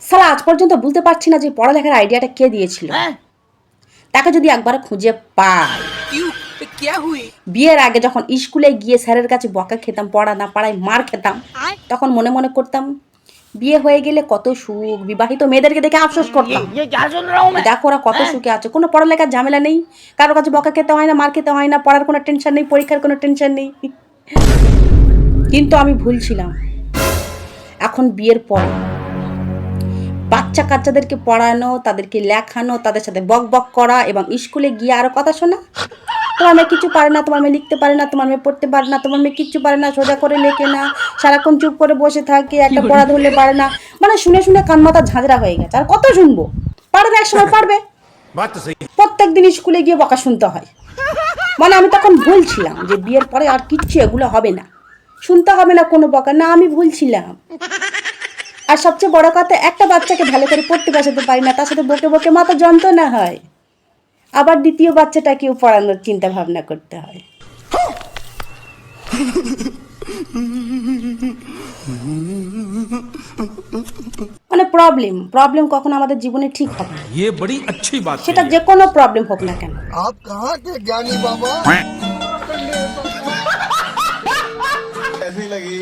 সালা আজ পর্যন্ত বুঝতে পারছি না যে পড়ালেখার আইডিয়াটা কে দিয়েছিল। তাকে যদি একবার খুঁজে পাই। বিয়ের আগে যখন স্কুলে গিয়ে স্যারের কাছে বকা খেতাম, পড়া না পাড়ায় মার খেতাম, তখন মনে মনে করতাম বিয়ে হয়ে গেলে কত সুখ, বিবাহিত মেয়েদেরকে দেখে আফসোস করতাম, দেখো ওরা কত সুখে আছে, কোনো পড়ালেখার ঝামেলা নেই, কারো কাছে বকা খেতে হয় না, মার খেতে হয় না, পড়ার কোনো টেনশন নেই, পরীক্ষার কোনো টেনশন নেই। কিন্তু আমি ভুল ছিলাম। এখন বিয়ের পর বাচ্চা কাচ্চাদেরকে পড়ানো, তাদেরকে লেখানো, তাদের সাথে বক বক করা এবং স্কুলে গিয়ে আরও কথা শোনা, তোমার মেয়ে কিছু পারে না, তোমার মেয়ে লিখতে পারে না, তোমার মেয়ে পড়তে পারে না, তোমার মেয়ে কিচ্ছু পারে না, সোজা করে লেখে না, সারাক্ষণ চুপ করে বসে থাকে, একটা পড়া ধরলে পারে না, মানে শুনে শুনে কান মাথা ঝাঁঝরা হয়ে গেছে। আর কত শুনবো? পারবে, এক সময় পারবে। প্রত্যেক দিন স্কুলে গিয়ে বকা শুনতে হয়। মানে আমি তখন ভুল ছিলাম যে বিয়ের পরে আর কিচ্ছু এগুলো হবে না, শুনতে হবে না কোনো বকা। না, আমি ভুল ছিলাম। আর সবচেয়ে বড় কথা, একটা বাচ্চাকে ভালো করে পড়তে বসাতে পারি না, তার সাথে বকে বকে মাথা যন্ত্রণা হয়, আবার দ্বিতীয় বাচ্চাটাকেও পড়ানোর চিন্তা ভাবনা করতে হয়। মানে প্রবলেম কখনো আমাদের জীবনে ঠিক হবে না, সেটা যে কোনো প্রবলেম হোক না কেন। आप कहाँ के ज्ञानी बाबा? कैसी लगी?